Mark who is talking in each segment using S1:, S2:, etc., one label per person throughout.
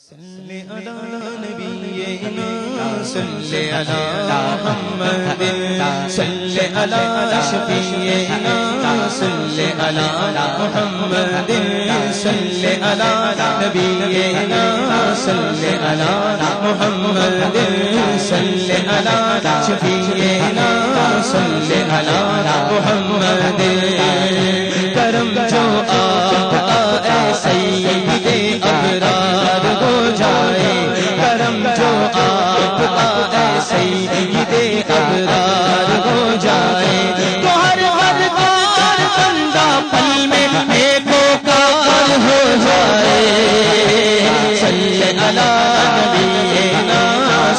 S1: صلی علی نبینا صلی علی محمد صلی علی شفیعنا صلی علی محمد صلی علی نبینا صلی علی محمد صلی علی شفیعنا صلی علی محمد کرم جو آپ آئے سید ابرار ہو جائے کرم جو آپ آئے سید ابرار ہو جائے تو ہر کار بندہ پل میں نیکوکار ہو جائے صلی علی نبینا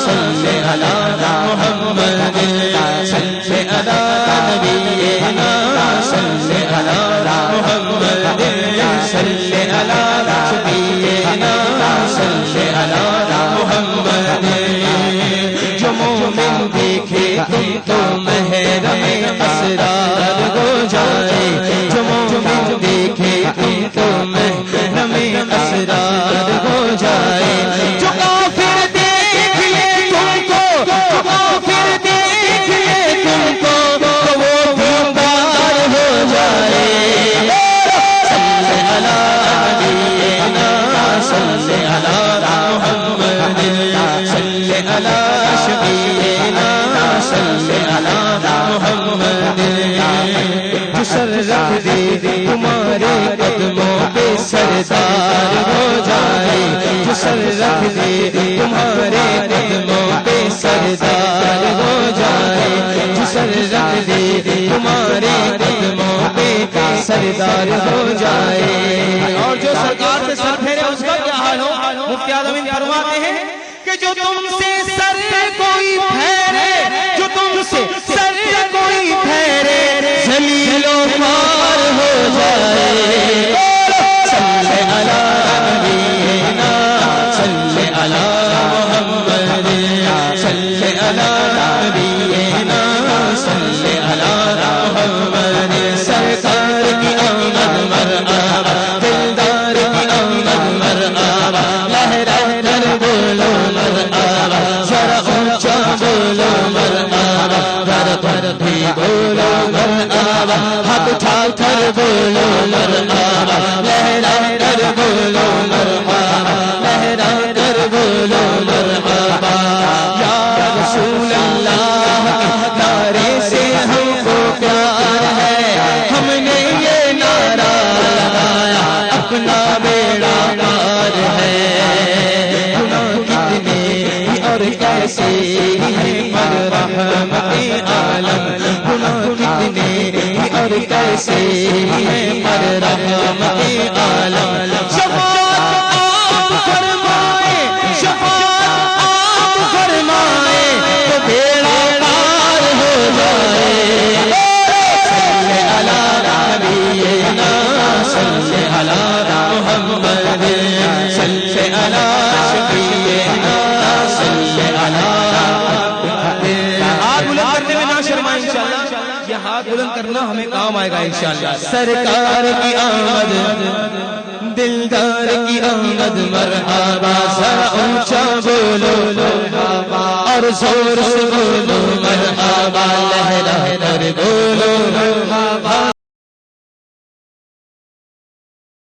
S1: صلی علی محمد صلی علی نبینا صلی علی محمد صلی علی شفیعنا صلی علی محمد جو مومن دیکھے تم تو محرم اسرار ہو جائے جو مومن دیکھے تم تو محرم اسرار ہو جائے جو کافر دیکھ لے تم کو جو کافر دیکھ لے تم کو تو وہ دیندار ہو جائے صلی علی نبینا صلی علی محمد صلی علی شفیعنا صلی علی محمد جو سر رکھ دے تمہارے قدموں پہ سردار ہو جائے جو سر رکھ دے تمہارے قدموں پہ سردار ہو جائے جو سر رکھ دے تمہارے قدموں پہ سردار ہو جائے اور جو سرکار سے سر پھیرے اس کا کیا حال ہو مفتی اعظم فرماتے ہیں کہ جو تم سے سر کوئی پھیرے جو تم سے سر کوئی پھیرے ذلیل و خوار ہو جائے صلی علی نبینا صلی علی محمد صلی علی نبینا صلی علی محمد سرکار کی آمد مرحبا دلدار کی آمد مرحبا لہرا کر بولو مرحبا ذرا اونچا بولو مرحبا دھر دھر بھی بولو مرحبا ہاتھ اٹھا کر بولو مرحبا لہرا کر بولو مرحبا لہرا کر بولو مرحبا یا رسول اللہ نعرے سے ہم کو پیار ہے ہم نے یہ نعرہ لگایا اپنا بیڑا پار ہے گناہ کتنے اور کیسے ہیں مر رحمت عالم گناہ کتنے اور کیسے ہیں مر رحمت عالم شفاعت آپ فرمائے شفاعت آپ فرمائے تو بیڑا پار ہو جائے صلی علی نبینا صلی علی محمد صلی علی شفیعنا صلی علی ہاتھ بلند کرنے میں نہ شرمائیں انشاءاللہ یہ ہاتھ بلند کرنا ہمیں کام آئے گا انشاءاللہ سرکار کی آمد دلدار کی آمد مرحبا ذرا اونچا بولو اور زور سے بولو مرحبا لہرا کر بولو مرحبا